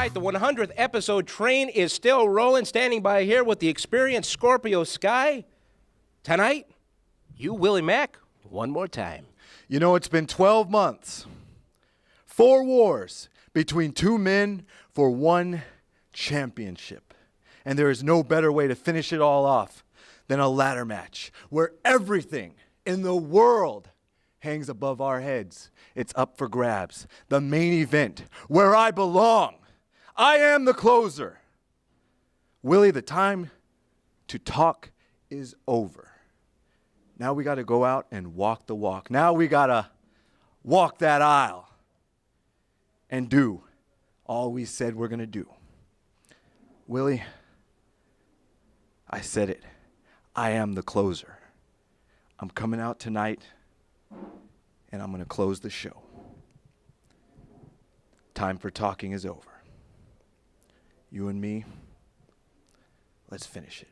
right, the 100th episode train is still rolling. Standing by here with the experienced Scorpio Sky. Tonight, you, Willie Mack, one more time. You know, it's been 12 months, 4 wars between 2 men for 1 championship. And there is no better way to finish it all off than a ladder match where everything in the world hangs above our heads. It's up for grabs. The main event, where I belong. I am the closer. Willie, the time to talk is over. Now we got to go out and walk the walk. Now we got to walk that aisle and do all we said we're going to do. Willie, I said it. I am the closer. I'm coming out tonight, and I'm going to close the show. Time for talking is over. You and me, let's finish it.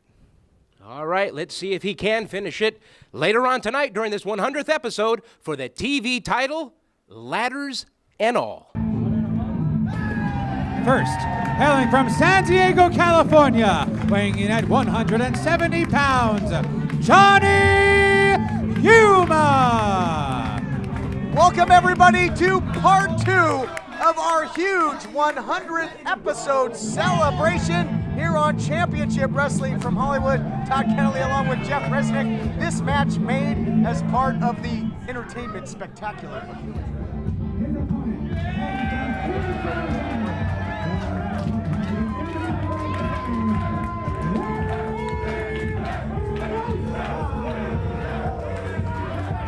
All right, let's see if he can finish it later on tonight during this 100th episode for the TV title, Ladders and All. First, hailing from San Diego, California, weighing in at 170 pounds, Johnny Yuma! Welcome everybody to part 2 of our huge 100th episode celebration here on Championship Wrestling from Hollywood. Todd Kennelly along with Jeff Resnick. This match made as part of the Entertainment Spectacular.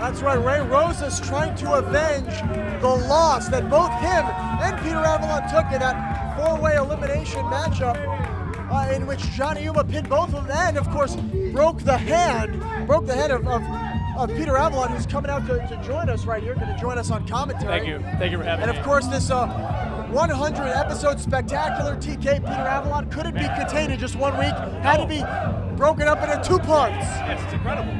That's right, Ray Rosas trying to avenge the loss that both him and Peter Avalon took in that 4-way elimination matchup in which Johnny Yuma pinned both of them and, of course, broke the hand of Peter Avalon, who's coming out to join us right here, going to join us on commentary. Thank you for having me. And, of course, this 100 episode spectacular TK Peter Avalon couldn't be contained in just 1 week, had to be broken up into 2 parts. Yes, it's incredible.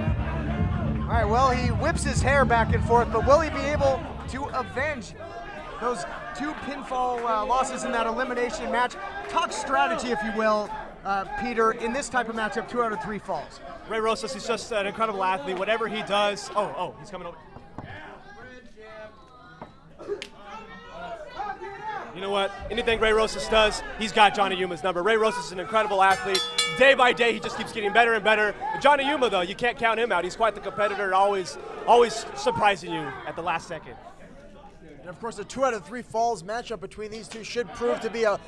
All right, well, he whips his hair back and forth, but will he be able to avenge those 2 pinfall losses in that elimination match? Talk strategy, if you will, Peter, in this type of matchup, 2 out of 3 falls. Ray Rosas, he's just an incredible athlete. Whatever he does, he's coming over. You know what? Anything Ray Rosas does, he's got Johnny Yuma's number. Ray Rosas is an incredible athlete. Day by day, he just keeps getting better and better. But Johnny Yuma, though, you can't count him out. He's quite the competitor, always surprising you at the last second. And of course, the 2 out of 3 falls matchup between these two should prove to be a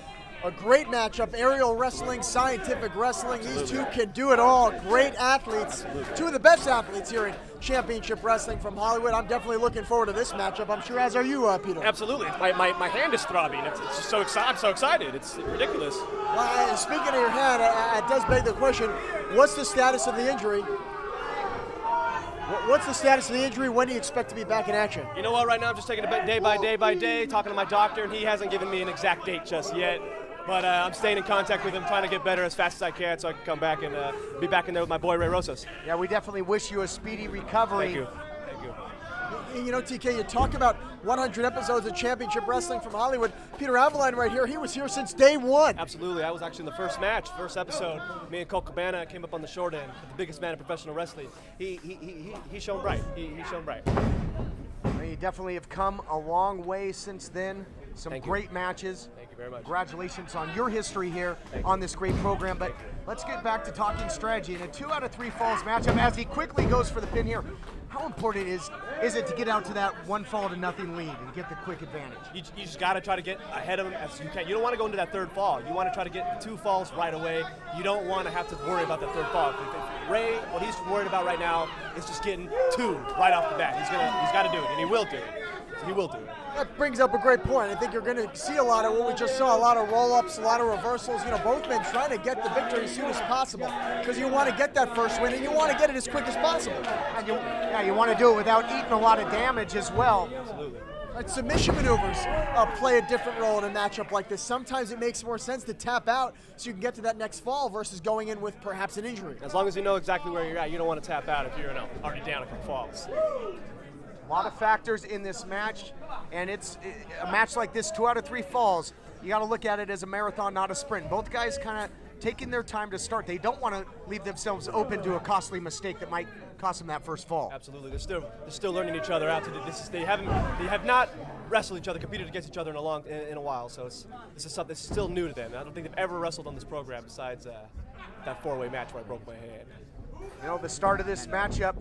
great matchup. Aerial wrestling, scientific wrestling. These two can do it all. Great athletes. 2 of the best athletes here in Championship Wrestling from Hollywood. I'm definitely looking forward to this matchup. I'm sure as are you, Peter. Absolutely. My hand is throbbing. It's just so excited. I'm so excited. It's ridiculous. Well, speaking of your hand, it does beg the question, what's the status of the injury? What's the status of the injury? When do you expect to be back in action? You know what? Right now I'm just taking it day by day, talking to my doctor, and he hasn't given me an exact date just yet. But I'm staying in contact with him, trying to get better as fast as I can so I can come back and be back in there with my boy Ray Rosas. Yeah, we definitely wish you a speedy recovery. Thank you. You know, TK, you talk about 100 episodes of Championship Wrestling from Hollywood. Peter Avalon right here, he was here since day 1. Absolutely. I was actually in the first match, first episode. Me and Colt Cabana came up on the short end, the biggest man in professional wrestling. He shone bright. He shone bright. Well, you definitely have come a long way since then. Some great matches. Thank you very much. Congratulations on your history here on this great program. But let's get back to talking strategy. In a 2 out of 3 falls matchup, as he quickly goes for the pin here, how important is it to get out to that 1-fall-to-nothing lead and get the quick advantage? You just got to try to get ahead of him as you can. You don't want to go into that 3rd fall. You want to try to get 2 falls right away. You don't want to have to worry about that 3rd fall. If Ray, what he's worried about right now is just getting 2 right off the bat. He's got to do it, and he will do it. He will do it. That brings up a great point. I think you're going to see a lot of what we just saw, a lot of roll-ups, a lot of reversals. You know, both men trying to get the victory as soon as possible because you want to get that first win and you want to get it as quick as possible. And you want to do it without eating a lot of damage as well. Absolutely. Right, submission maneuvers play a different role in a matchup like this. Sometimes it makes more sense to tap out so you can get to that next fall versus going in with perhaps an injury. As long as you know exactly where you're at, you don't want to tap out if you're already down a couple falls. A lot of factors in this match, and it's a match like this, 2 out of 3 falls. you got to look at it as a marathon, not a sprint. Both guys kind of taking their time to start. They don't want to leave themselves open to a costly mistake that might cost them that first fall. Absolutely, they're still learning each other out to do this. They have not wrestled each other, competed against each other in a while. So this is something that's still new to them. I don't think they've ever wrestled on this program besides that four-way match where I broke my hand. You know, the start of this matchup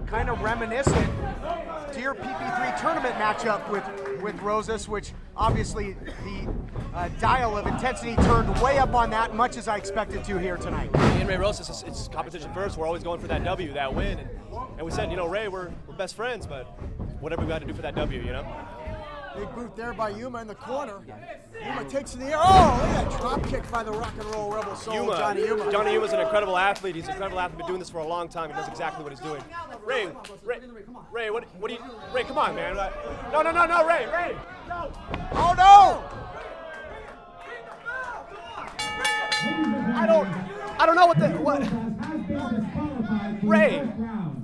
kind of reminiscent to your PP3 tournament matchup with Rosas, which obviously the dial of intensity turned way up on that, much as I expected to here tonight. Me and Ray Rosas, it's competition first. We're always going for that W, that win. And we said, you know, Ray, we're best friends, but whatever we got to do for that W, you know? Big boot there by Yuma in the corner. Yuma takes in the air. Oh, look at that drop kick by the rock and roll rebel soul, Johnny Yuma. Johnny Yuma's an incredible athlete. He's an incredible athlete. Been doing this for a long time. He knows exactly what he's doing. Ray, what do you? Ray, come on, man. No, Ray, no. Oh no! I don't know what. Ray.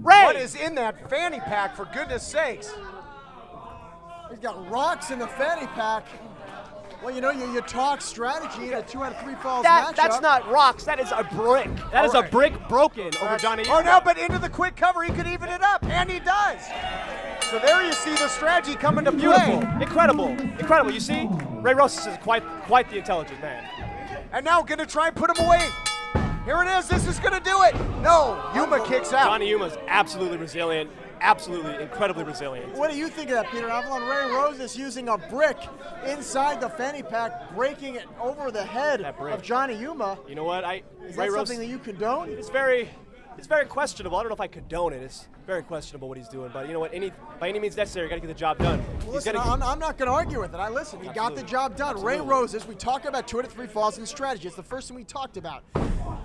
What is in that fanny pack, for goodness sakes? He's got rocks in the fanny pack. Well, you know, you talk strategy in a 2 out of 3 falls matchup. That's not rocks. That is a brick. That is a brick broken over Johnny Yuma. Oh no, but into the quick cover, he could even it up, and he does. So there you see the strategy coming to Beautiful. play. Incredible. You see, Ray Rosas is quite the intelligent man. And now gonna try and put him away. Here it is. This is gonna do it. No, Yuma kicks out. Johnny Yuma's absolutely resilient. Absolutely incredibly resilient. What do you think of that, Peter Avalon? Ray Rosas using a brick inside the fanny pack, breaking it over the head of Johnny Yuma. You know what? Is that something that you condone? It's very questionable. I don't know if I condone it. It's very questionable what he's doing. But you know what? By any means necessary, you got to get the job done. Well, listen, I'm not going to argue with it. He got the job done. Absolutely. Ray Rosas, we talked about 2 out of 3 falls in strategy. It's the first thing we talked about.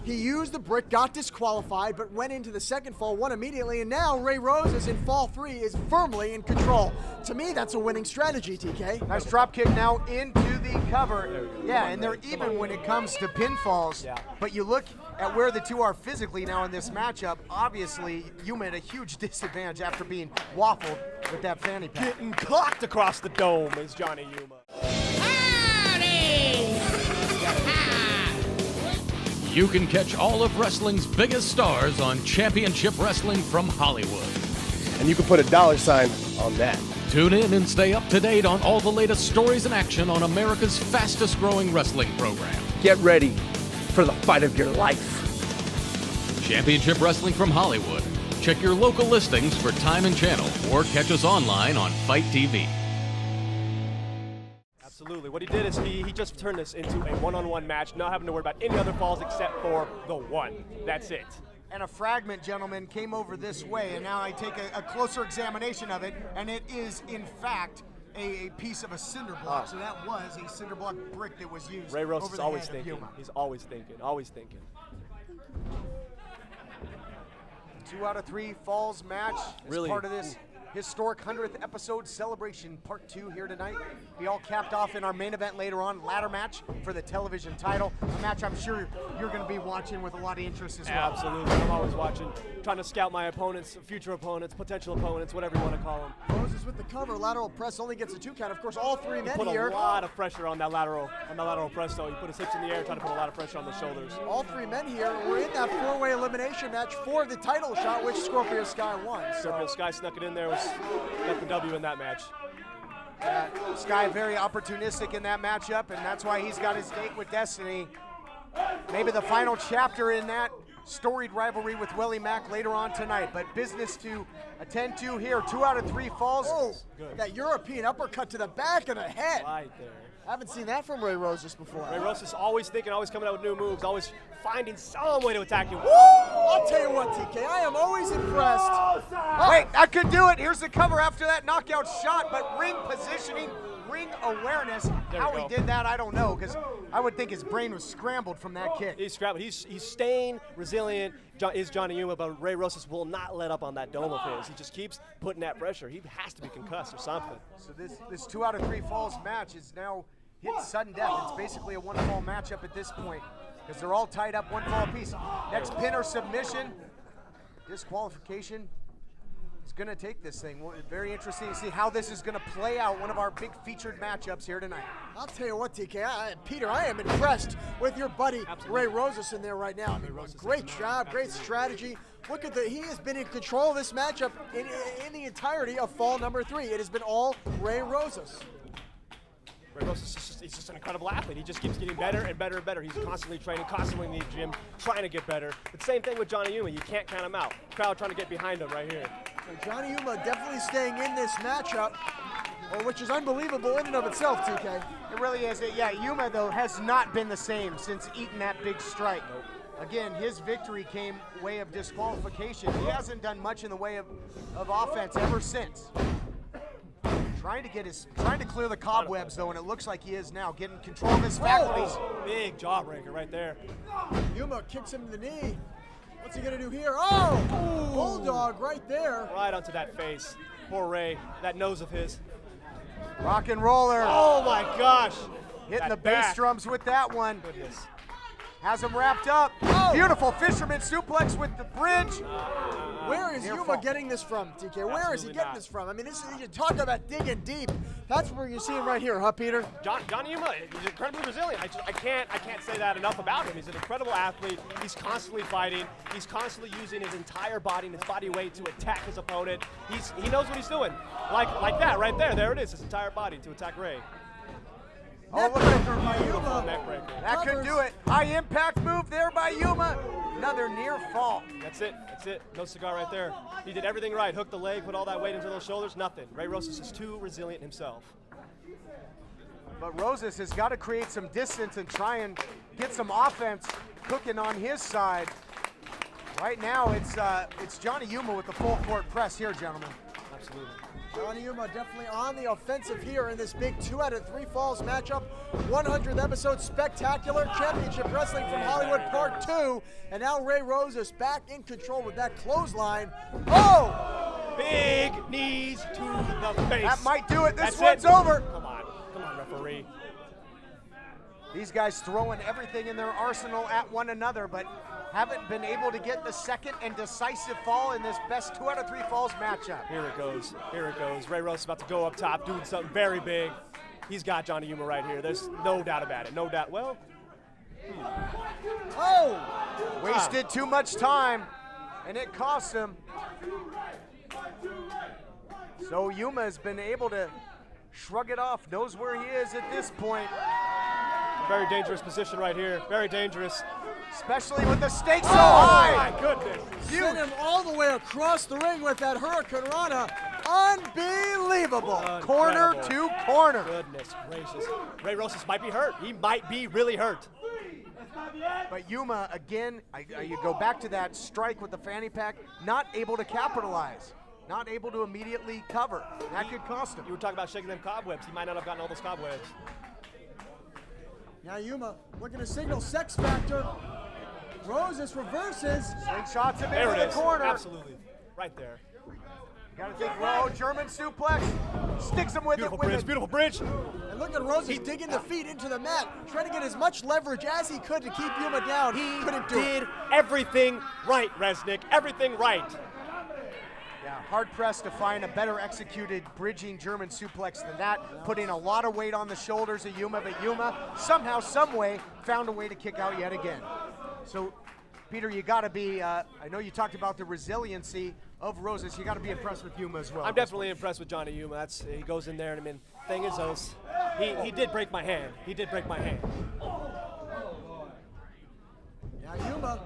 He used the brick, got disqualified, but went into the second fall, won immediately, and now Ray Rosas in fall 3 is firmly in control. To me, that's a winning strategy, TK. Nice drop kick now into the cover. Yeah, and they're even when it comes to pinfalls. Yeah. But you look at where the two are physically now in this matchup. Obviously, Yuma at a huge disadvantage after being waffled with that fanny pack. Getting clocked across the dome is Johnny Yuma. You can catch all of wrestling's biggest stars on Championship Wrestling from Hollywood. And you can put a $sign on that. Tune in and stay up to date on all the latest stories and action on America's fastest growing wrestling program. Get ready for the fight of your life. Championship Wrestling from Hollywood. Check your local listings for time and channel or catch us online on Fight TV. Absolutely. What he did is he just turned this into a one-on-one match, not having to worry about any other falls except for the one. That's it. And a fragment, gentlemen, came over this way, and now I take a closer examination of it, and it is, in fact, a piece of a cinder block. So that was a cinder block brick that was used. Ray Rosas is always head of thinking. Yuma. He's always thinking. 2 out of 3 falls match is Really? part of this historic 100th episode celebration, part 2 here tonight. Be all capped off in our main event later on, ladder match for the television title. A match I'm sure you're going to be watching with a lot of interest as well. Absolutely. I'm always watching, trying to scout my opponents, future opponents, potential opponents, whatever you want to call them. Rosas with the cover, lateral press only gets a 2 count. Of course, all 3 men Put here. a lot of pressure on that lateral press though. He put his hips in the air, trying to put a lot of pressure on the shoulders. All 3 men here were in that 4-way elimination match for the title shot, which Scorpio Sky won. Scorpio Sky snuck it in there, got the W in that match. Sky very opportunistic in that matchup, and that's why he's got his date with Destiny. Maybe the final chapter in that storied rivalry with Willie Mack later on tonight, but business to attend to here. 2 out of 3 falls. Oh, that European uppercut to the back of the head. Right there. I haven't seen that from Ray Rosas before. Ray Rosas always thinking, always coming out with new moves, always finding some way to attack you. I'll tell you what, TK, I am always impressed. Wait, that could do it. Here's the cover after that knockout shot, but ring positioning, ring awareness. How he did that, I don't know, because I would think his brain was scrambled from that kick. He's scrambled. He's staying resilient, is Johnny Yuma, but Ray Rosas will not let up on that dome of his. He just keeps putting that pressure. He has to be concussed or something. So this 2 out of 3 falls match is now hit sudden death. It's basically a 1-fall matchup at this point because they're all tied up 1 fall apiece. Next pin or submission, disqualification. is going to take this thing. Very interesting to see how this is going to play out, one of our big featured matchups here tonight. I'll tell you what, TK, Peter, I am impressed with your buddy Ray Rosas in there right now. I mean, great job, great strategy. Look at he has been in control of this matchup in the entirety of fall number 3. It has been all Ray Rosas. Ray Rosas, he's just an incredible athlete. He just keeps getting better and better and better. He's constantly training, constantly in the gym, trying to get better. The same thing with Johnny Yuma. You can't count him out. Crowd trying to get behind him right here. So Johnny Yuma definitely staying in this matchup, which is unbelievable in and of itself, TK. It really is. Yeah, Yuma, though, has not been the same since eating that big strike. Again, his victory came way of disqualification. He hasn't done much in the way of offense ever since. Trying to clear the cobwebs, though, and it looks like he is now getting control of his faculties. Big jawbreaker right there. Yuma kicks him in the knee. What's he gonna do here? Oh! Bulldog right there. Right onto that face. Poor Ray, that nose of his. Rock and roller. Oh my gosh. Hitting That the bass back. drums with that one. Goodness. Has him wrapped up. Oh. Beautiful fisherman suplex with the bridge. Where is Near Yuma fall. getting this from, TK? Where is he Absolutely getting not. this from? I mean, you talk about digging deep. That's where you see him right here, huh, Peter? Johnny Yuma, he's incredibly resilient. I can't say that enough about him. He's an incredible athlete. He's constantly fighting. He's constantly using his entire body and his body weight to attack his opponent. He knows what he's doing. Like that right there. There it is, his entire body to attack Ray. Oh, look at Neckbreaker by Yuma. Neck breaker. that. Could do it. High impact move there by Yuma. Another near fall. That's it. No cigar right there. He did everything right. Hooked the leg, put all that weight into those shoulders, nothing. Ray Rosas is too resilient himself. But Rosas has got to create some distance and try and get some offense cooking on his side. Right now, it's Johnny Yuma with the full court press here, gentlemen. Absolutely. Johnny Yuma definitely on the offensive here in this big 2 out of 3 falls matchup. 100th episode spectacular championship wrestling from Hollywood Part 2. And now Ray Rosas back in control with that clothesline. Oh! Big knees to the face. That might do it. This That's one's it. over. Come on, referee. These guys throwing everything in their arsenal at one another, but haven't been able to get the second and decisive fall in this best 2 out of 3 falls matchup. Here it goes. Ray Rosas about to go up top, doing something very big. He's got Johnny Yuma right here. There's no doubt about it. No doubt. Well, Oh! Wasted too much time, and it cost him. So Yuma has been able to shrug it off, knows where he is at this point, very dangerous position right here. Very dangerous. especially with the stakes so high. My goodness. Sent him all the way across the ring with that Hurricane Rana. Unbelievable. Corner to corner. Goodness gracious. Ray Rosas might be hurt. He might be really hurt. But Yuma, again, you go back to that strike with the fanny pack, not able to capitalize, not able to immediately cover. That could cost him. You were talking about shaking them cobwebs. He might not have gotten all those cobwebs. Now Yuma looking to signal sex factor. Rosas reverses. Slingshots him There into it the is. corner. Absolutely. Right there. Got to think low, German suplex. Sticks him with Beautiful it. bridge. Beautiful bridge. And look at Rosas digging the feet into the mat, trying to get as much leverage as he could to keep Yuma down. He couldn't do Did it. everything right, Resnick. Everything right. Yeah, hard pressed to find a better executed bridging German suplex than that, putting a lot of weight on the shoulders of Yuma, but Yuma somehow, some way, found a way to kick out yet again. So, Peter, you got to be, I know you talked about the resiliency of Rosas, you got to be impressed with Yuma as well. I'm definitely impressed with Johnny Yuma. He goes in there, and I mean, thing is, he did break my hand. He did break my hand. Now Yuma,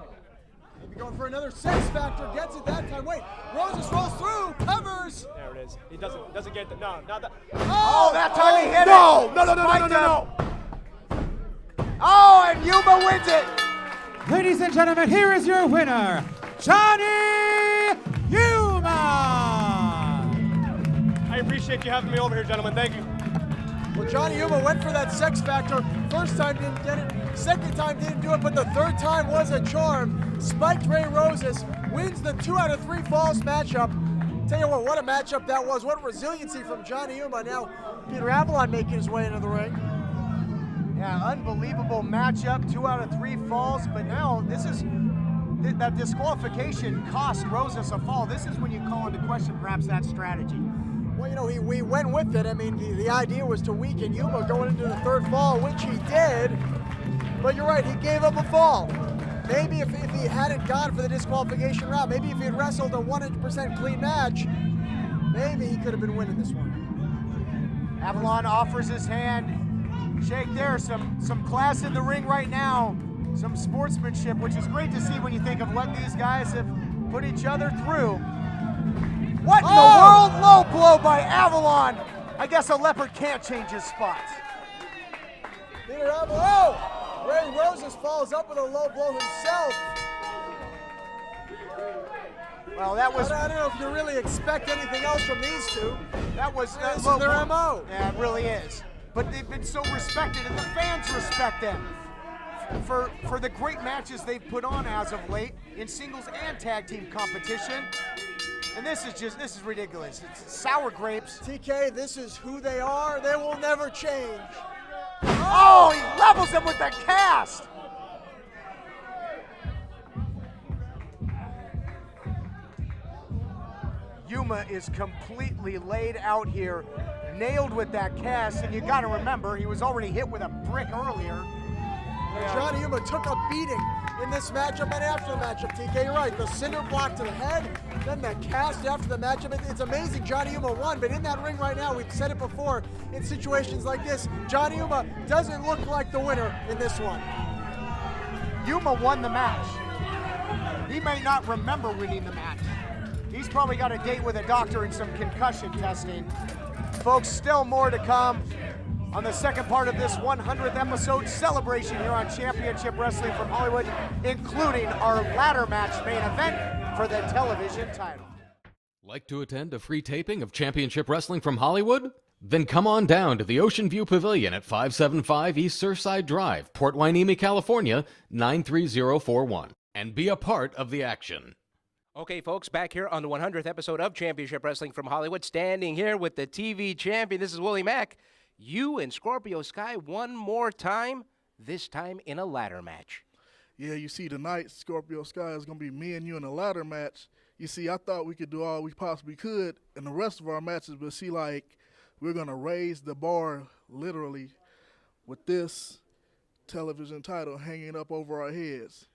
maybe going for another sex factor, gets it that time. Wait, Rosas rolls through, covers. There it is. He doesn't get the no, not that. Oh, that time he hit No, it! no, no, no, no, Spiked no, him. Oh, and Yuma wins it! Ladies and gentlemen, here is your winner, Johnny Yuma! I appreciate you having me over here, gentlemen. Thank you. Well, Johnny Yuma went for that sex factor. First time didn't get it, second time didn't do it, but the third time was a charm. Spiked Ray Rosas, wins the 2 out of 3 falls matchup. Tell you what a matchup that was. What resiliency from Johnny Yuma. Now, Peter Avalon making his way into the ring. Yeah, unbelievable matchup, 2 out of 3 falls, but now this is that disqualification cost Rosas a fall. This is when you call into question perhaps that strategy. Well, you know, we went with it. I mean, the idea was to weaken Yuma going into the third fall, which he did. But you're right, he gave up a fall. Maybe if he hadn't gone for the disqualification route, maybe if he had wrestled a 100% clean match, maybe he could have been winning this one. Avalon offers his hand. Shake there, some class in the ring right now, some sportsmanship, which is great to see when you think of what these guys have put each other through. What in the world? Low blow by Avalon. I guess a leopard can't change his spots. Peter Avalon. Ray Rosas follows up with a low blow himself. Well, that was. I don't know if you really expect anything else from these two. That was This is their MO. Yeah, it really is. But they've been so respected, and the fans respect them for the great matches they've put on as of late in singles and tag team competition. And this is ridiculous. It's sour grapes. TK, this is who they are. They will never change. Oh, he levels him with the cast. Yuma is completely laid out here, nailed with that cast, and you got to remember, he was already hit with a brick earlier. Johnny Yuma took a beating in this matchup and after the matchup, TK. You're right, the cinder block to the head, then the cast after the matchup. It's amazing Johnny Yuma won, but in that ring right now, we've said it before, in situations like this, Johnny Yuma doesn't look like the winner in this one. Yuma won the match. He may not remember winning the match. He's probably got a date with a doctor and some concussion testing. Folks, still more to come on the second part of this 100th episode celebration here on Championship Wrestling from Hollywood, including our ladder match main event for the television title. Like to attend a free taping of Championship Wrestling from Hollywood? Then come on down to the Ocean View Pavilion at 575 East Surfside Drive, Port Hueneme, California, 93041, and be a part of the action. Okay, folks, back here on the 100th episode of Championship Wrestling from Hollywood, standing here with the TV champion. This is Willie Mack. You and Scorpio Sky one more time, this time in a ladder match. Yeah, you see, tonight, Scorpio Sky is going to be me and you in a ladder match. You see, I thought we could do all we possibly could in the rest of our matches, but see, like, we're going to raise the bar literally with this television title hanging up over our heads.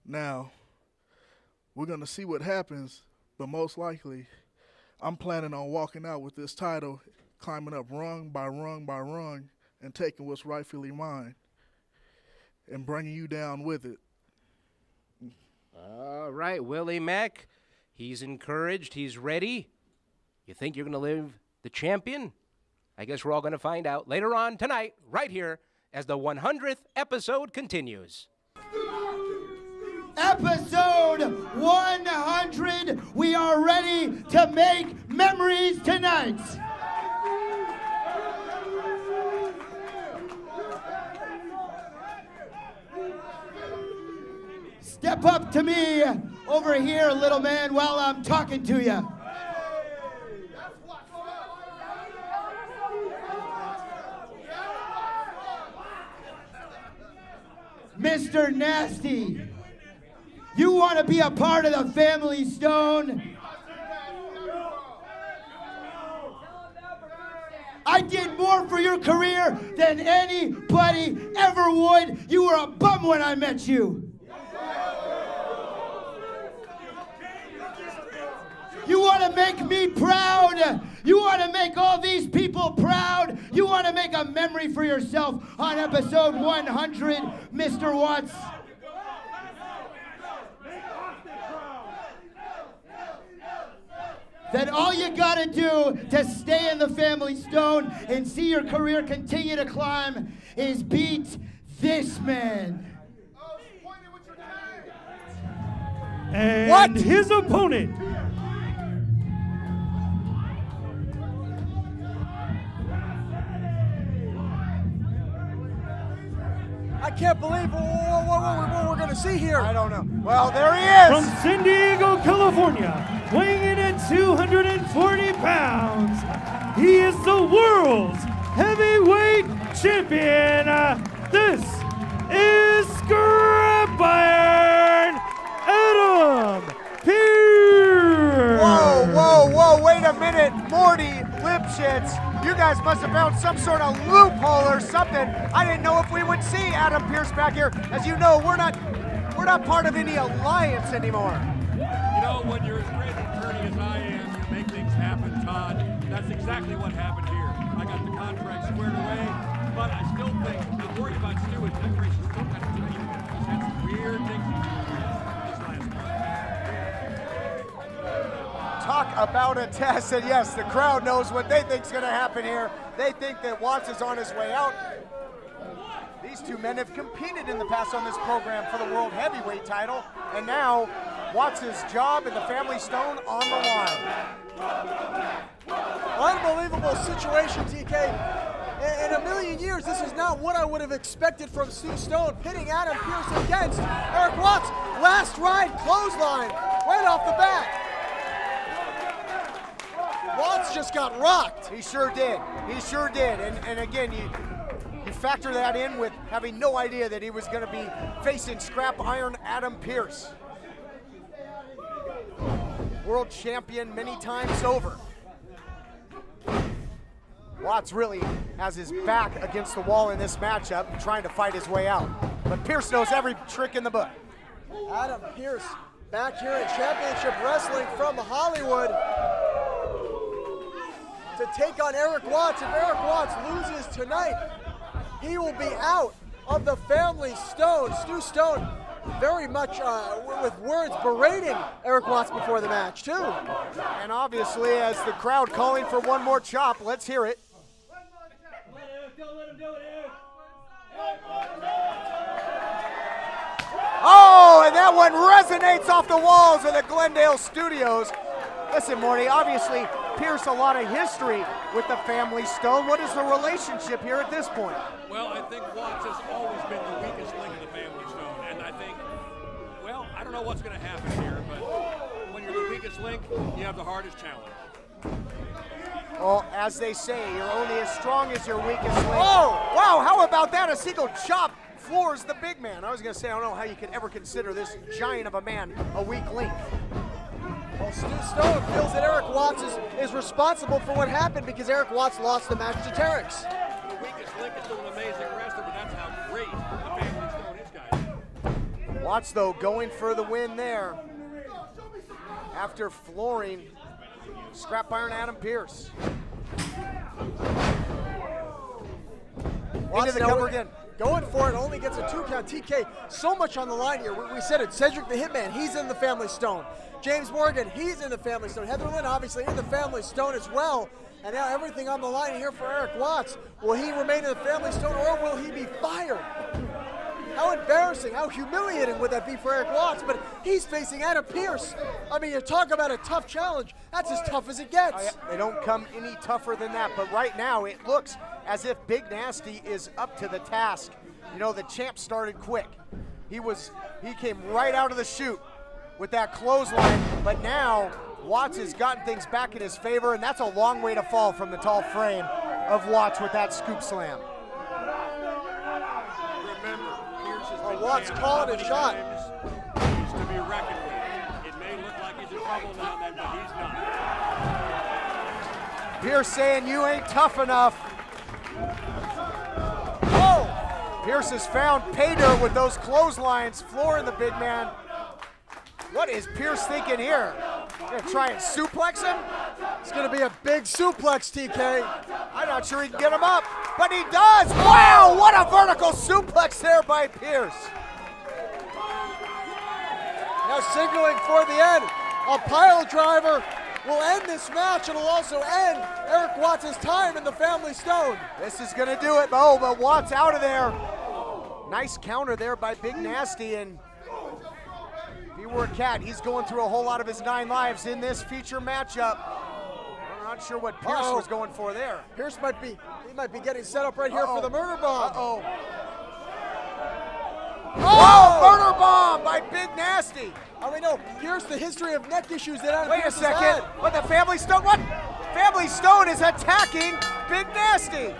Now, we're going to see what happens, but most likely, I'm planning on walking out with this title, climbing up rung by rung by rung, and taking what's rightfully mine and bringing you down with it. All right, Willie Mack, he's encouraged, he's ready. You think you're going to live the champion? I guess we're all going to find out later on tonight, right here, as the 100th episode continues. Episode 100. We are ready to make memories tonight. Step up to me over here, little man, while I'm talking to you. Mr. Nasty. You want to be a part of the Family Stone? I did more for your career than anybody ever would. You were a bum when I met you. You want to make me proud. You want to make all these people proud. You want to make a memory for yourself on episode 100, Mr. Watts. That all you gotta do to stay in the Family Stone and see your career continue to climb is beat this man. And What? his opponent, I can't believe what we're going to see here. I don't know. Well, there he is. from San Diego, California, weighing in at 240 pounds, he is the world's heavyweight champion. This is Scrap Iron minute, Morty, Lipschitz. You guys must have found some sort of loophole or something. I didn't know if we would see Adam Pearce back here. As you know, we're not part of any alliance anymore. You know, when you're as great an attorney as I am, you make things happen, Todd. That's exactly what happened here. I got the contract squared away, but I still think, I'm worried about Stu. His decorations still kind of too. He's had some weird things this last month. Talk about a test, and yes, the crowd knows what they think's going to happen here. They think that Watts is on his way out. These two men have competed in the past on this program for the World Heavyweight title, and now Watts' job and the family stone on the line. Unbelievable situation, TK. In a million years, this is not what I would have expected from Stu Stone, pitting Adam Pearce against Eric Watts. Last ride clothesline right off the bat. Watts just got rocked. He sure did. He sure did. And again, you factor that in with having no idea that he was going to be facing scrap iron Adam Pearce. World champion many times over. Watts really has his back against the wall in this matchup, trying to fight his way out. But Pearce knows every trick in the book. Adam Pearce back here in Championship Wrestling from Hollywood to take on Eric Watts. If Eric Watts loses tonight, he will be out of the family stone. Stu Stone very much with words berating Eric Watts before the match, too. And obviously, as the crowd calling for one more chop, let's hear it. Oh, and that one resonates off the walls of the Glendale studios. Listen, Morty, obviously, Pearce a lot of history with the family stone. What is the relationship here at this point? Well, I think Watts has always been the weakest link in the family stone, and I think, well, I don't know what's going to happen here, but when you're the weakest link, you have the hardest challenge. Well, as they say, you're only as strong as your weakest link. Oh, wow, how about that? A single chop floors the big man. I was going to say, I don't know how you could ever consider this giant of a man a weak link. Well, Stu Stone feels that Eric Watts is responsible for what happened because Eric Watts lost the match to Terex. The weakest link is still an amazing wrestler, but that's how great the family stone is, guys. Watts, though, going for the win there after flooring scrap iron Adam Pearce. Into the cover again. Going for it, only gets a 2 count. TK, so much on the line here. We said it, Cedric the Hitman, he's in the family stone. James Morgan, he's in the family stone. Heather Lynn, obviously, in the family stone as well. And now everything on the line here for Eric Watts. Will he remain in the family stone or will he be fired? How embarrassing, how humiliating would that be for Eric Watts? But he's facing Adam Pearce. I mean, you talk about a tough challenge. That's as tough as it gets. Oh, yeah. They don't come any tougher than that. But right now, it looks as if Big Nasty is up to the task. You know, the champ started quick. He came right out of the chute with that clothesline. But now, Watts has gotten things back in his favor, and that's a long way to fall from the tall frame of Watts with that scoop slam. Watts called a shot. He's to be reckoned with. It may look like he's in trouble now and then, but he's not. Pearce saying you ain't tough enough. Oh! Pearce has found pay dirt with those clotheslines, flooring the big man. What is Pearce thinking here? Gonna try and suplex him? It's gonna be a big suplex, TK. I'm not sure he can get him up, but he does! Wow, what a vertical suplex there by Pearce. Now signaling for the end. A pile driver will end this match and will also end Eric Watts' time in the family stone. This is gonna do it. Oh, but Watts out of there. Nice counter there by Big Nasty, and if he were a cat, he's going through a whole lot of his 9 lives in this feature matchup. I'm not sure what Pearce was going for there. Pearce might be getting set up right here for the murder bomb. Oh, murder bomb by Big Nasty. I mean, no, here's the history of neck issues that Adam Wait Pearce a second, has had. but the Family Stone, what? Family Stone is attacking Big Nasty.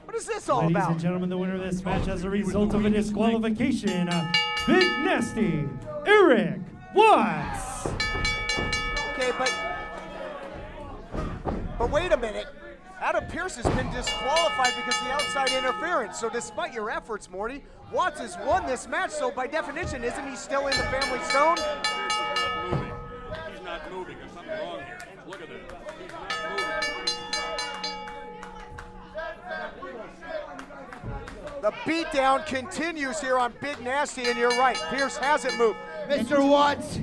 What is this all Ladies about? and gentlemen, the winner of this match as a result of a disqualification, Big Nasty, Eric Watts. Okay, but But wait a minute. Adam Pearce has been disqualified because of the outside interference. So despite your efforts, Morty, Watts has won this match. So by definition, isn't he still in the family stone? He's not moving. There's something wrong here. Look at this. He's not moving. The beatdown continues here on Big Nasty, and you're right. Pearce hasn't moved. Mr. Watts.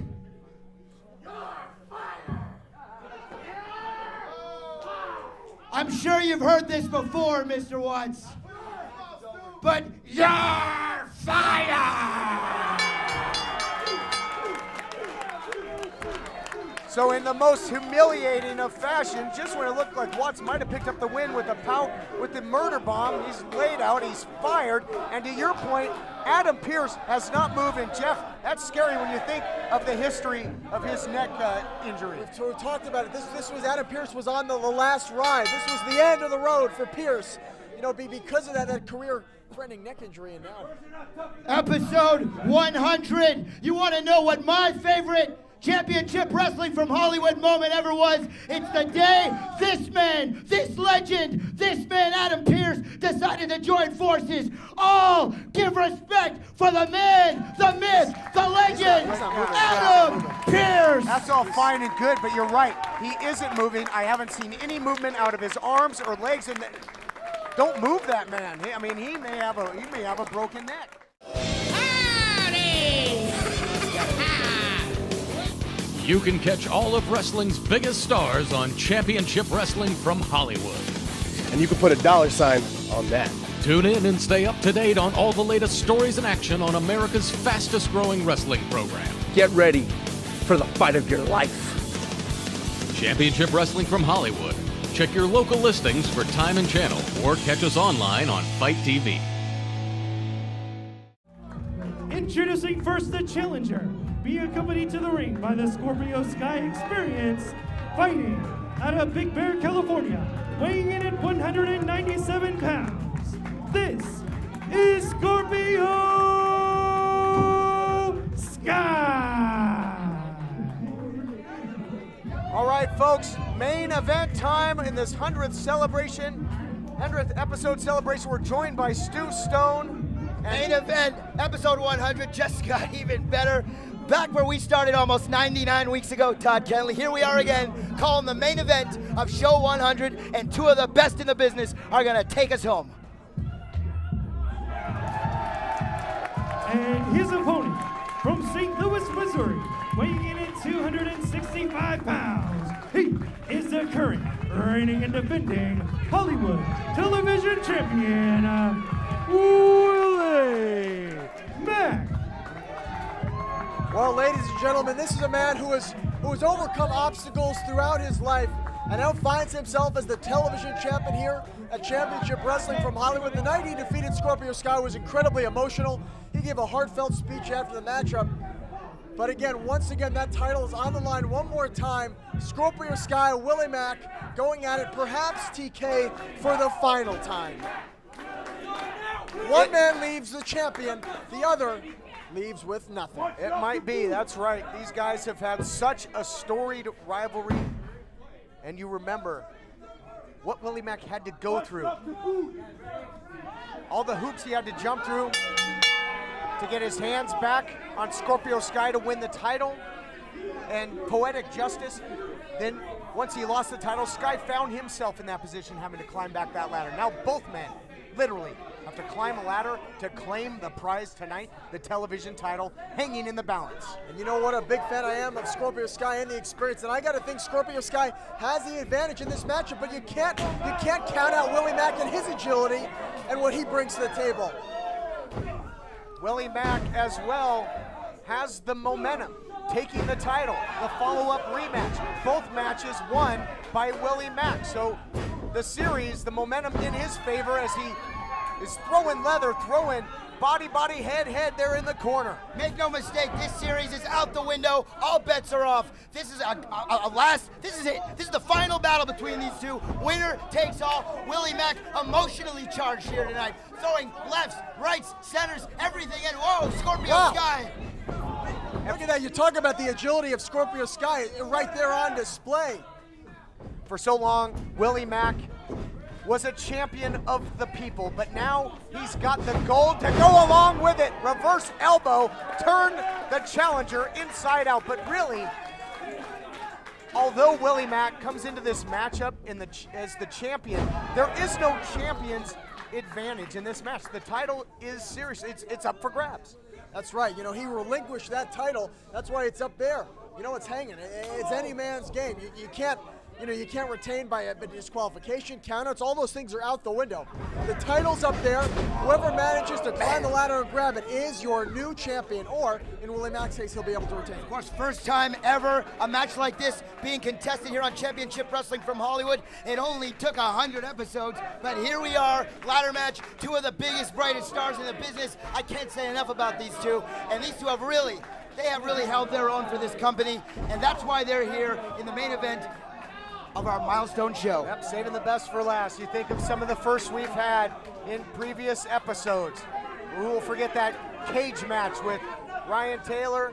I'm sure you've heard this before, Mr. Watts. But you're fired! So in the most humiliating of fashion, just when it looked like Watts might have picked up the win with the murder bomb, he's laid out, he's fired, and to your point, Adam Pearce has not moved, and Jeff, that's scary when you think of the history of his neck injury. So we talked about it. This was Adam Pearce was on the last ride. This was the end of the road for Pearce. You know, because of that career-threatening neck injury, and now. Episode 100. You want to know what my favorite championship wrestling from Hollywood moment ever was? It's the day this man, this legend, this man Adam Pearce decided to join forces. All give respect for the man, the myth, the legend, Adam Pearce. That's all fine and good, but you're right. He isn't moving. I haven't seen any movement out of his arms or legs. And don't move that man. I mean, he may have a broken neck. You can catch all of wrestling's biggest stars on Championship Wrestling from Hollywood. And you can put a $sign on that. Tune in and stay up to date on all the latest stories and action on America's fastest growing wrestling program. Get ready for the fight of your life. Championship Wrestling from Hollywood. Check your local listings for time and channel or catch us online on Fight TV. Introducing first the challenger, being accompanied to the ring by the Scorpio Sky Experience, fighting out of Big Bear, California, weighing in at 197 pounds. This is Scorpio Sky. All right, folks, main event time in this 100th episode celebration. We're joined by Stu Stone. Main event, episode 100, just got even better. Back where we started almost 99 weeks ago, Todd Kenley. Here we are again, calling the main event of show 100, and two of the best in the business are gonna take us home. And his opponent from St. Louis, Missouri, weighing in at 265 pounds. He is the current reigning and defending Hollywood television champion, Willie Mack. Well, ladies and gentlemen, this is a man who has overcome obstacles throughout his life and now finds himself as the television champion here at Championship Wrestling from Hollywood. The night he defeated Scorpio Sky was incredibly emotional. He gave a heartfelt speech after the matchup. But again, once again, that title is on the line one more time. Scorpio Sky, Willie Mack going at it, perhaps TK, for the final time. One man leaves the champion, the other leaves with nothing. It might be, that's right. These guys have had such a storied rivalry. And you remember what Willie Mack had to go through. All the hoops he had to jump through to get his hands back on Scorpio Sky to win the title. And poetic justice. Then once he lost the title, Sky found himself in that position, having to climb back that ladder. Now both men, literally, have to climb a ladder to claim the prize tonight, the television title, hanging in the balance. And you know what a big fan I am of Scorpio Sky and the experience, and I got to think Scorpio Sky has the advantage in this matchup, but you can't count out Willie Mack and his agility and what he brings to the table. Willie Mack as well has the momentum, taking the title, the follow-up rematch. Both matches won by Willie Mack. So the series, the momentum in his favor as he is throwing leather, throwing body, head there in the corner. Make no mistake, this series is out the window. All bets are off. This is this is it. This is the final battle between these two. Winner takes all. Willie Mack emotionally charged here tonight, throwing lefts, rights, centers, everything in. Whoa, Scorpio Sky. Look at that, you talk about the agility of Scorpio Sky right there on display. For so long, Willie Mack was a champion of the people, but now he's got the gold to go along with it. Reverse elbow, turn the challenger inside out. But really, although Willie Mack comes into this matchup as the champion, there is no champion's advantage in this match. The title is serious. It's up for grabs. That's right. You know, he relinquished that title. That's why it's up there. You know, it's hanging. It's any man's game. You can't. You know, you can't retain by a disqualification, countouts, all those things are out the window. The title's up there. Whoever manages to climb the ladder and grab it is your new champion, or in Willie Mack's case, he'll be able to retain. Of course, first time ever a match like this being contested here on Championship Wrestling from Hollywood. It only took 100 episodes, but here we are, ladder match, two of the biggest, brightest stars in the business. I can't say enough about these two, and these two have really held their own for this company, and that's why they're here in the main event of our milestone show. Yep, saving the best for last. You think of some of the firsts we've had in previous episodes. Who will forget that cage match with Ryan Taylor,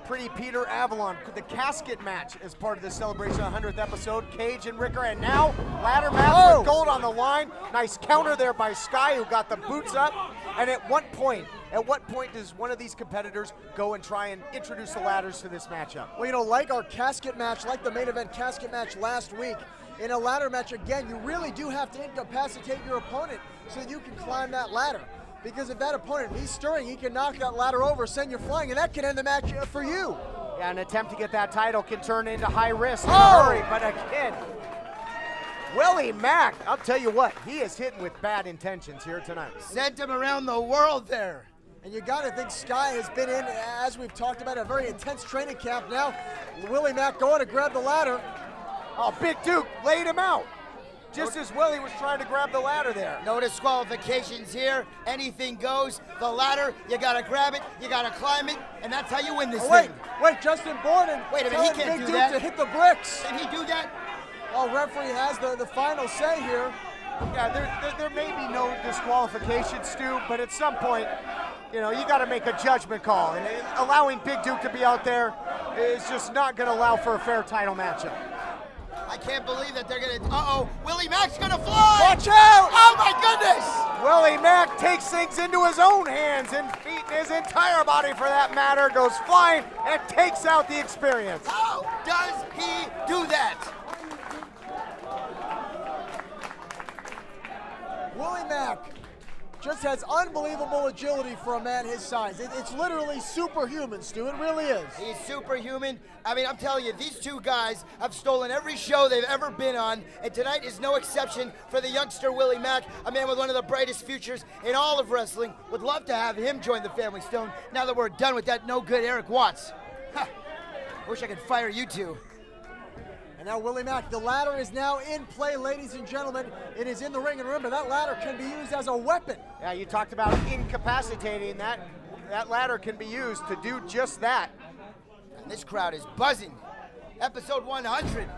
Pretty Peter Avalon, the casket match as part of the celebration of the 100th episode, Cage and Ricker, and now ladder match with gold on the line. Nice counter there by Sky, who got the boots up. And at what point does one of these competitors go and try and introduce the ladders to this matchup? Well, you know, like our casket match, like the main event casket match last week, in a ladder match, again, you really do have to incapacitate your opponent so that you can climb that ladder. Because if that opponent, he's stirring, he can knock that ladder over, send you flying, and that can end the match for you. Yeah, an attempt to get that title can turn into high risk in a hurry, but again, Willie Mack, I'll tell you what, he is hitting with bad intentions here tonight. Sent him around the world there. And you got to think Sky has been in, as we've talked about, a very intense training camp now. Willie Mack going to grab the ladder. Oh, Big Duke laid him out. Just as Willie was trying to grab the ladder there. No disqualifications here. Anything goes. The ladder, you got to grab it, you got to climb it, and that's how you win this thing. Wait, Justin Borden. Wait a minute, he can't Big do Duke that. to hit the bricks. Can he do that? Oh, referee has the final say here. Yeah, there may be no disqualification, Stu, but at some point, you know, you got to make a judgment call. And allowing Big Duke to be out there is just not going to allow for a fair title matchup. I can't believe that they're going to, Willie Mack's going to fly. Watch out! Oh my goodness! Willie Mack takes things into his own hands and feet, and his entire body for that matter, goes flying and takes out the experience. How does he do that? Willie Mack just has unbelievable agility for a man his size. It's literally superhuman, Stu. It really is. He's superhuman. I mean, I'm telling you, these two guys have stolen every show they've ever been on, and tonight is no exception for the youngster Willie Mack, a man with one of the brightest futures in all of wrestling. Would love to have him join the Family Stone now that we're done with that no-good Eric Watts. Wish I could fire you two. And now Willie Mack, the ladder is now in play, ladies and gentlemen. It is in the ring, and remember, that ladder can be used as a weapon. Yeah, you talked about incapacitating that. That ladder can be used to do just that. And this crowd is buzzing. Episode 100,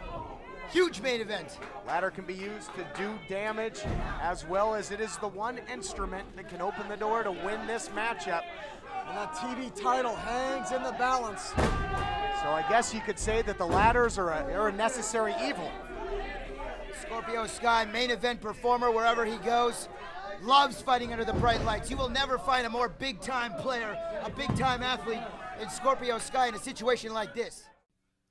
huge main event. Ladder can be used to do damage, as well as it is the one instrument that can open the door to win this matchup. And that TV title hangs in the balance. So I guess you could say that the ladders are a necessary evil. Scorpio Sky, main event performer wherever he goes. Loves fighting under the bright lights. You will never find a more big-time player, a big-time athlete in Scorpio Sky in a situation like this.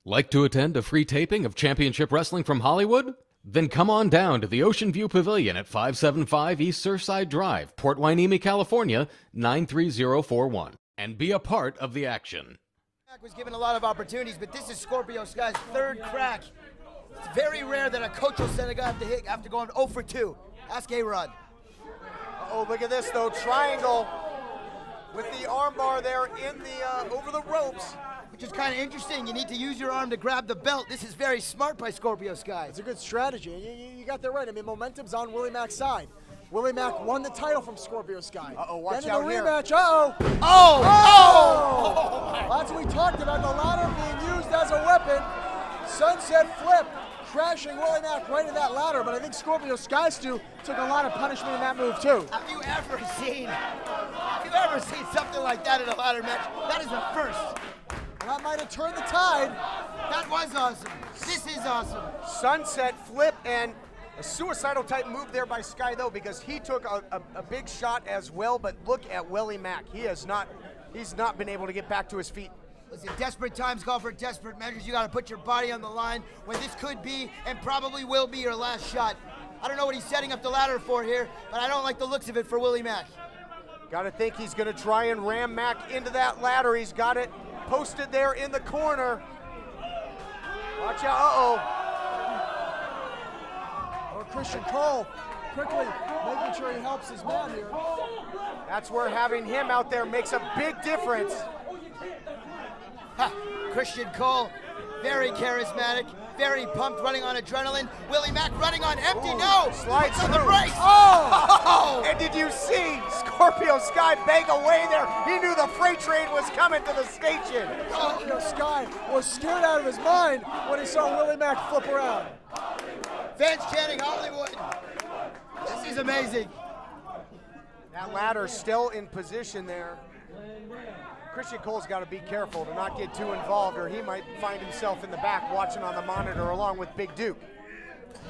Like to attend a free taping of Championship Wrestling from Hollywood? Then come on down to the Ocean View Pavilion at 575 East Surfside Drive, Port Hueneme, California, 93041, and be a part of the action. Mack was given a lot of opportunities, but this is Scorpio Sky's third crack. It's very rare that a coach will send a guy after going 0 for 2. Ask A-Rod. Oh, look at this though, triangle with the armbar there in the over the ropes. Which is kind of interesting. You need to use your arm to grab the belt. This is very smart by Scorpio Sky. It's a good strategy. You got that right. I mean, momentum's on Willie Mack's side. Willie Mack won the title from Scorpio Sky. Uh-oh, watch then out in the here. rematch, That's what we talked about, the ladder being used as a weapon. Sunset flip, crashing Willie Mack right in that ladder, but I think Scorpio Sky, Stu, took a lot of punishment in that move, too. Have you ever seen something like that in a ladder match? That is a first. That might have turned the tide. That was awesome. This is awesome. Sunset flip and a suicidal type move there by Sky though, because he took a big shot as well. But look at Willie Mack. He's not been able to get back to his feet. Listen, desperate times call for desperate measures. You got to put your body on the line when this could be and probably will be your last shot. I don't know what he's setting up the ladder for here, but I don't like the looks of it for Willie Mack. Got to think he's going to try and ram Mack into that ladder. He's got it posted there in the corner. Watch out, Or Christian Cole quickly making sure he helps his man here. That's where having him out there makes a big difference. Ha, Christian Cole, very charismatic, very pumped, running on adrenaline. Willie Mack running on empty. No! Slides on the through. brakes. Oh! And did you see Scorpio Sky bang away there? He knew the freight train was coming to the station. Scorpio Sky was scared out of his mind when he saw Willie Mack flip around. Fans chanting Hollywood. This is amazing. That ladder still in position there. Christian Cole's got to be careful to not get too involved, or he might find himself in the back watching on the monitor along with Big Duke.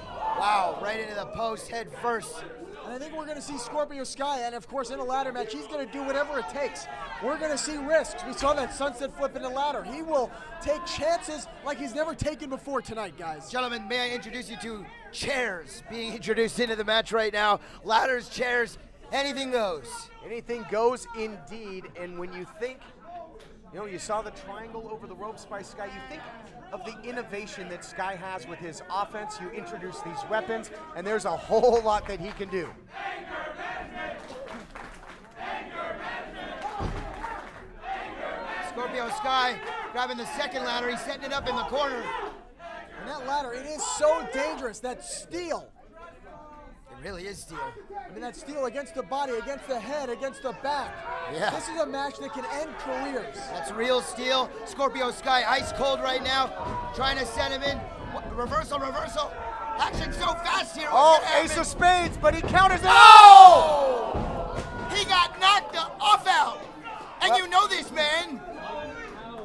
Wow, right into the post, head first. And I think we're going to see Scorpio Sky, and of course in a ladder match, he's going to do whatever it takes. We're going to see risks. We saw that sunset flip in the ladder. He will take chances like he's never taken before tonight, guys. Gentlemen, may I introduce you to chairs being introduced into the match right now. Ladders, chairs, anything goes. Anything goes indeed, and when you think, you saw the triangle over the ropes by Sky, you think of the innovation that Sky has with his offense. You introduce these weapons, and there's a whole lot that he can do. Scorpio Sky grabbing the second ladder. He's setting it up in the corner. And that ladder, it is so dangerous. That steel. It really is steel. I mean, that steel against the body, against the head, against the back. Yeah. This is a match that can end careers. That's real steel. Scorpio Sky ice cold right now, trying to set him in. Reversal, reversal. Action so fast here. Oh, ace of spades, but he counters it. Oh! He got knocked off out. And you know this, man.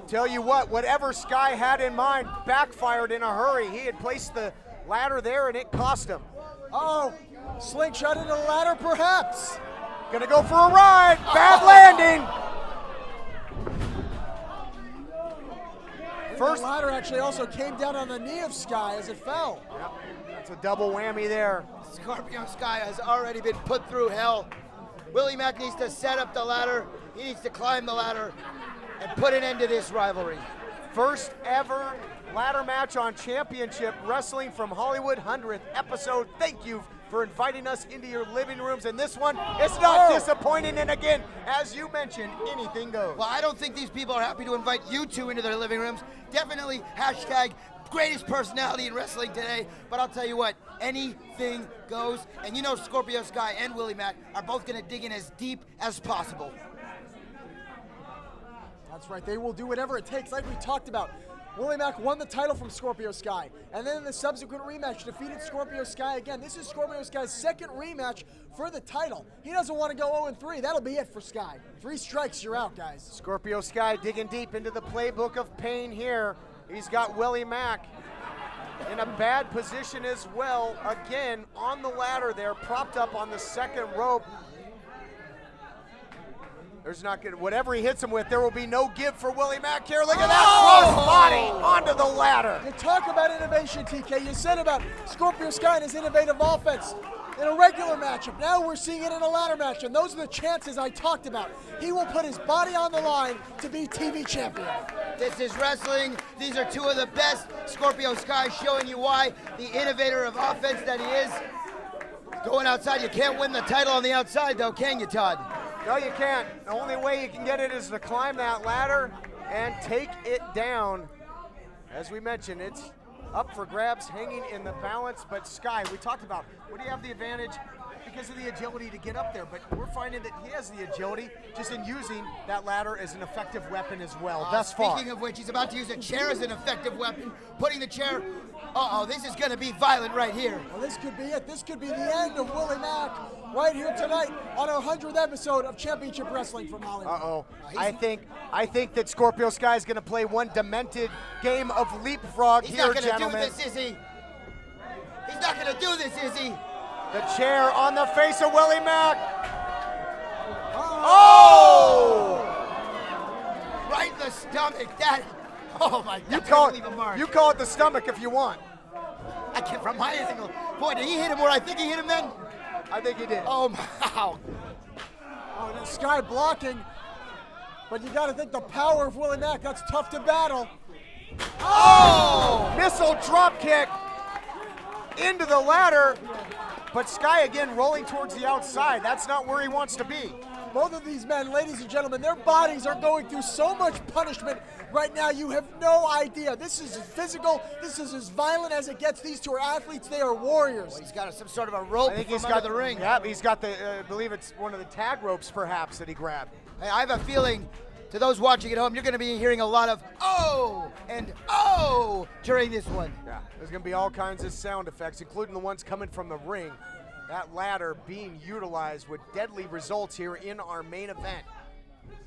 Tell you what, whatever Sky had in mind backfired in a hurry. He had placed the ladder there, and it cost him. Oh, slingshot into the ladder, perhaps. Gonna go for a ride. Bad landing. First ladder actually also came down on the knee of Sky as it fell. Yep. That's a double whammy there. Scorpio Sky has already been put through hell. Willie Mack needs to set up the ladder. He needs to climb the ladder and put an end to this rivalry. First ever ladder match on Championship Wrestling from Hollywood, 100th episode. Thank you for inviting us into your living rooms. And this one is not disappointing. And again, as you mentioned, anything goes. Well, I don't think these people are happy to invite you two into their living rooms. Definitely hashtag greatest personality in wrestling today. But I'll tell you what, anything goes. And you know Scorpio Sky and Willie Mack are both going to dig in as deep as possible. That's right. They will do whatever it takes, like we talked about. Willie Mack won the title from Scorpio Sky, and then in the subsequent rematch defeated Scorpio Sky again. This is Scorpio Sky's second rematch for the title. He doesn't want to go 0-3. That'll be it for Sky. 3 strikes, you're out, guys. Scorpio Sky digging deep into the playbook of pain here. He's got Willie Mack in a bad position as well. Again, on the ladder there, propped up on the second rope. There's not good. Whatever he hits him with, there will be no give for Willie Mack here. Look at that cross body onto the ladder. You talk about innovation, TK. You said about Scorpio Sky and his innovative offense in a regular matchup. Now we're seeing it in a ladder match, and those are the chances I talked about. He will put his body on the line to be TV champion. This is wrestling. These are two of the best. Scorpio Sky showing you why, the innovator of offense that he is. Going outside, you can't win the title on the outside, though, can you, Todd? No, you can't. The only way you can get it is to climb that ladder and take it down. As we mentioned, it's up for grabs, hanging in the balance. But Sky, we talked about, would he have the advantage? because of the agility to get up there, but we're finding that he has the agility just in using that ladder as an effective weapon as well, thus far. Speaking of which, he's about to use a chair as an effective weapon, putting the chair, this is gonna be violent right here. Well, this could be it. This could be the end of Willie Mack right here tonight on our 100th episode of Championship Wrestling from Hollywood. Uh-oh. I think that Scorpio Sky is going to play one demented game of leapfrog here, gentlemen. He's not going to do this, is he? He's not going to do this, is he? The chair on the face of Willie Mack. Oh! Right in the stomach. Oh my God. You call it the stomach if you want. I can't, from my angle. Boy, did he hit him where I think he hit him then? I think he did. Oh, wow. Oh, the Sky blocking. But you got to think the power of Willie Mack. That's tough to battle. Oh! Missile drop kick into the ladder. But Sky again rolling towards the outside. That's not where he wants to be. Both of these men, ladies and gentlemen, their bodies are going through so much punishment right now, you have no idea. This is as physical, this is as violent as it gets. These two are athletes, they are warriors. Well, he's got some sort of a rope from under the ring. Yeah, he's got the, I believe it's one of the tag ropes perhaps that he grabbed. Hey, I have a feeling, to those watching at home, you're going to be hearing a lot of "oh" and "oh" during this one. Yeah, there's going to be all kinds of sound effects, including the ones coming from the ring. That ladder being utilized with deadly results here in our main event.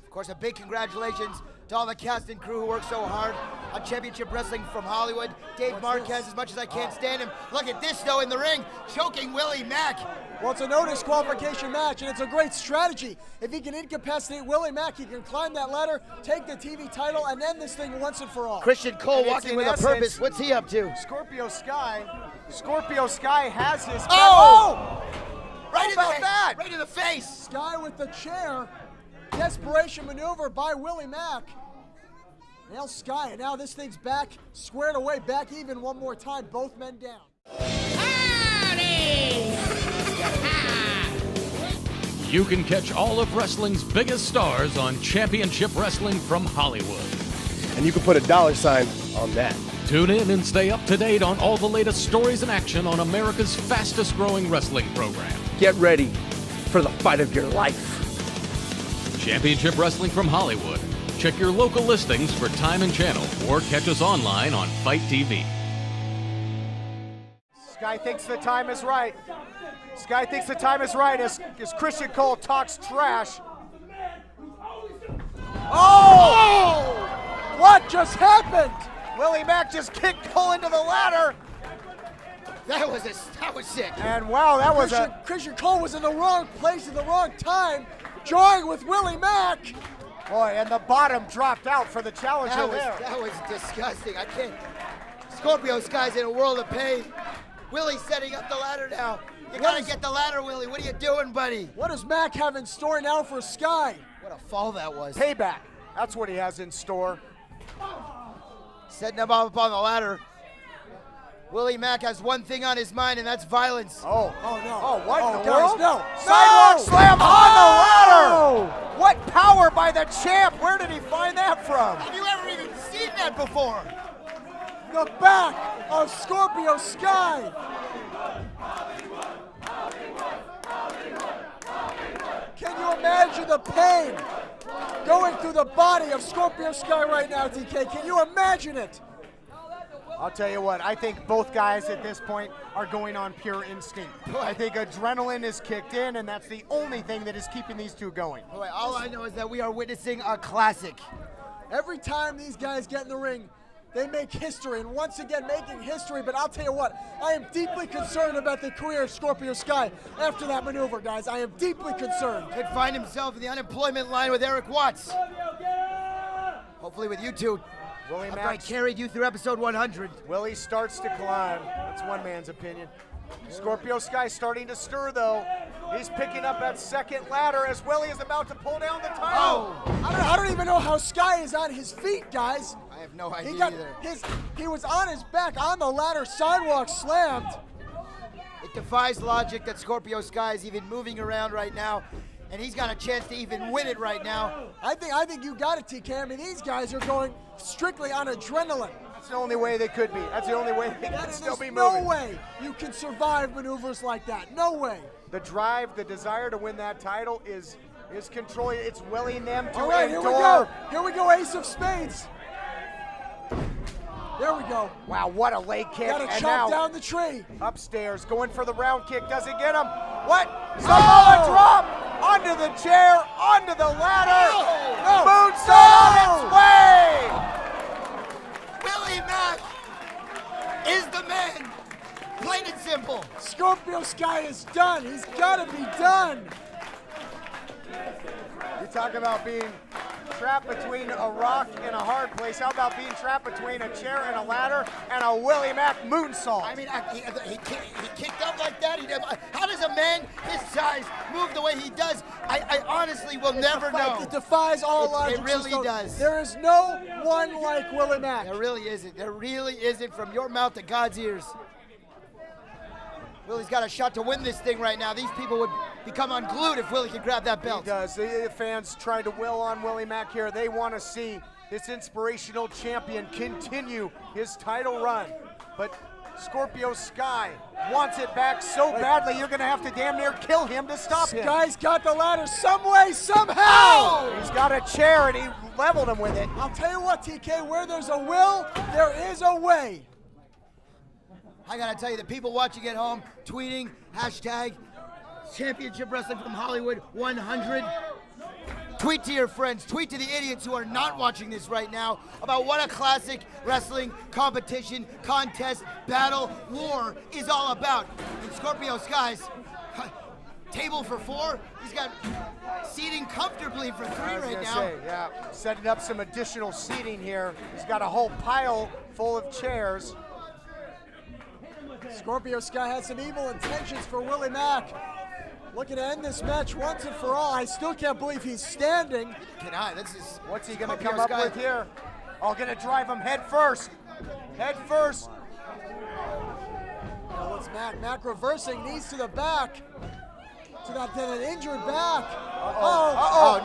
Of course, a big congratulations to all the cast and crew who worked so hard on Championship Wrestling from Hollywood. Dave Marquez, as much as I can't stand him. Look at this, though, in the ring, choking Willie Mack. Well, it's a no disqualification match, and it's a great strategy. If he can incapacitate Willie Mack, he can climb that ladder, take the TV title, and end this thing once and for all. Christian Cole walking with a purpose. What's he up to? Scorpio Sky has his... Oh! Right in the face. Sky with the chair. Desperation maneuver by Willie Mack. Now Sky, and now this thing's back, squared away, back even one more time, both men down. You can catch all of wrestling's biggest stars on Championship Wrestling from Hollywood. And you can put a $sign on that. Tune in and stay up to date on all the latest stories and action on America's fastest growing wrestling program. Get ready for the fight of your life. Championship Wrestling from Hollywood. Check your local listings for time and channel or catch us online on Fight TV. Sky thinks the time is right. Sky thinks the time is right as Christian Cole talks trash. Oh! What just happened? Willie Mack just kicked Cole into the ladder. That was sick. And wow, that was Christian Cole was in the wrong place at the wrong time, jawing with Willie Mack. Boy, and the bottom dropped out for the challenger there. That was disgusting. I can't. Scorpio Sky's in a world of pain. Willie's setting up the ladder now. You gotta get the ladder, Willie. What are you doing, buddy? What does Mack have in store now for Sky? What a fall that was. Payback. That's what he has in store. Setting him up on the ladder. Willie Mack has one thing on his mind, and that's violence. Oh no. Oh, what in the guys, world? no. Sidewalk slam on the ladder! What power by the champ? Where did he find that from? Have you ever even seen that before? The back of Scorpio Sky. Can you imagine the pain going through the body of Scorpio Sky right now, TK? Can you imagine it? I'll tell you what, I think both guys at this point are going on pure instinct. I think adrenaline is kicked in, and that's the only thing that is keeping these two going. Boy, all I know is that we are witnessing a classic. Every time these guys get in the ring, they make history, and once again making history, but I'll tell you what, I am deeply concerned about the career of Scorpio Sky after that maneuver, guys. I am deeply concerned. Could find himself in the unemployment line with Eric Watts. Hopefully with you two. Willie After Mack I carried you through episode 100. Willie starts to climb. That's one man's opinion. Scorpio Sky starting to stir, though. He's picking up that second ladder as Willie is about to pull down the title. I don't even know how Sky is on his feet, guys. I have no idea either. He was on his back on the ladder, sidewalk slammed. It defies logic that Scorpio Sky is even moving around right now, and he's got a chance to even win it right now. I think you got it, TK. I mean, these guys are going strictly on adrenaline. That's the only way they could be. That's the only way they can still be no moving. way you can survive maneuvers like that. No way. The drive, the desire to win that title is controlling. It's willing them to All right, endure. here we go. Here we go, ace of spades. There we go. Wow, what a leg kick. Gotta And chop now down the tree. upstairs, going for the round kick. Doesn't get him. What? Samoa drop onto the chair, onto the ladder. No. Moonsault on its way. Willie Mack is the man. Plain and simple. Scorpio Sky is done. He's gotta be done. You talk about being trapped between a rock and a hard place. How about being trapped between a chair and a ladder and a Willie Mack moonsault? I mean, he kicked up like that. How does a man his size move the way he does? I honestly will never know. It defies all logic. It really does. There is no one like Willie Mack. There really isn't. There really isn't. From your mouth to God's ears. Willie's got a shot to win this thing right now. These people would become unglued if Willie could grab that belt. He does. The fans trying to will on Willie Mack here. They want to see this inspirational champion continue his title run. But Scorpio Sky wants it back so badly, you're going to have to damn near kill him to stop him. Sky's got the ladder some way, somehow. Oh! He's got a chair and he leveled him with it. I'll tell you what, TK, where there's a will, there is a way. I gotta tell you, the people watching at home, tweeting, hashtag Championship Wrestling from Hollywood 100. Tweet to your friends, tweet to the idiots who are not watching this right now about what a classic wrestling competition, contest, battle, war is all about. And Scorpio Sky's table for 4, he's got seating comfortably for 3 right now. Yeah, setting up some additional seating here. He's got a whole pile full of chairs. Scorpio Sky has some evil intentions for Willie Mack. Looking to end this match once and for all. I still can't believe he's standing. What's he gonna come up with here? Oh, gonna drive him head first. Head first. Now it's Mack. Mack reversing, knees to the back. To that injured back. Oh!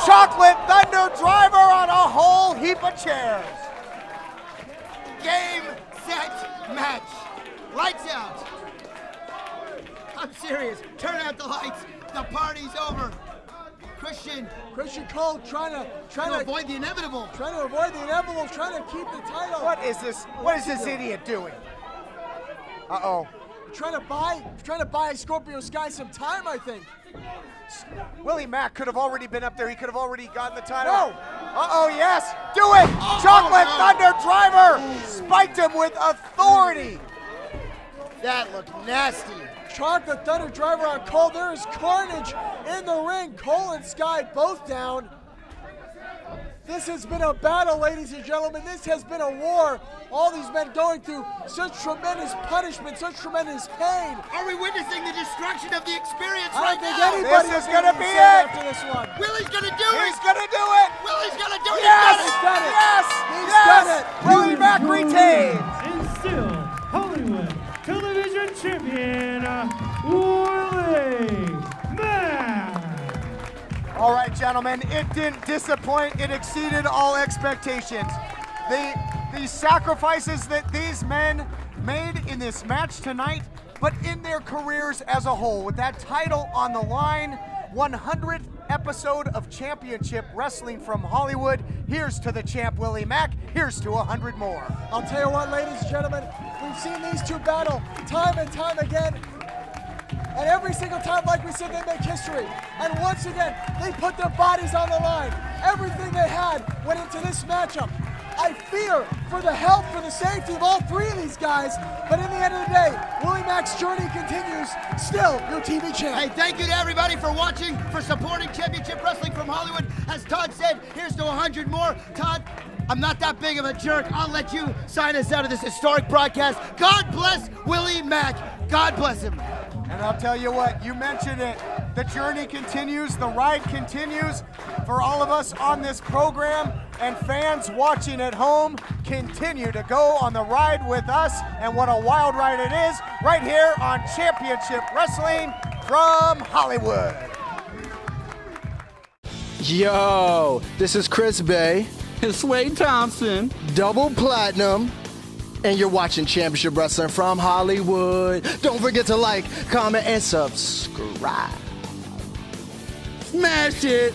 Chocolate Thunder driver on a whole heap of chairs. Game, set, match. Lights out. I'm serious. Turn out the lights. The party's over. Christian Cole trying to avoid the inevitable. Trying to avoid the inevitable, trying to keep the title. What is this? What is this idiot doing? Uh-oh. Trying to buy Scorpio Sky some time, I think. Willie Mack could have already been up there. He could have already gotten the title. No. Uh-oh, yes. Do it. Chocolate Thunder driver. Spiked him with authority. That looked nasty. Chocolate Thunder driver on Cole. There is carnage in the ring. Cole and Sky both down. This has been a battle, ladies and gentlemen. This has been a war. All these men going through such tremendous punishment, such tremendous pain. Are we witnessing the destruction of the experience I right don't think now? anybody This is is gonna gonna be be it. after this one. Willie's gonna do it. He's gonna do it. Willie's gonna do it. Yes. He's He's done it. Yes. He's Yes. done it. Willie Mack retains. And still, Hollywood Television Champion, Willie Mack. All right, gentlemen, it didn't disappoint. It exceeded all expectations. The sacrifices that these men made in this match tonight, but in their careers as a whole, with that title on the line, 100th episode of Championship Wrestling from Hollywood. Here's to the champ, Willie Mack. Here's to 100 more. I'll tell you what, ladies and gentlemen, we've seen these two battle time and time again. And every single time, like we said, they make history. And once again, they put their bodies on the line. Everything they had went into this matchup. I fear for the health, for the safety of all 3 of these guys. But in the end of the day, Willie Mack's journey continues. Still your TV champ. Hey, thank you to everybody for watching, for supporting Championship Wrestling from Hollywood. As Todd said, here's to 100 more. Todd, I'm not that big of a jerk. I'll let you sign us out of this historic broadcast. God bless Willie Mack. God bless him. And I'll tell you what, you mentioned it. The journey continues, the ride continues for all of us on this program, and fans watching at home continue to go on the ride with us. And what a wild ride it is, right here on Championship Wrestling from Hollywood. Yo, this is Chris Bay. It's Wade Thompson. Double platinum. And you're watching Championship Wrestling from Hollywood. Don't forget to like, comment, and subscribe. Smash it.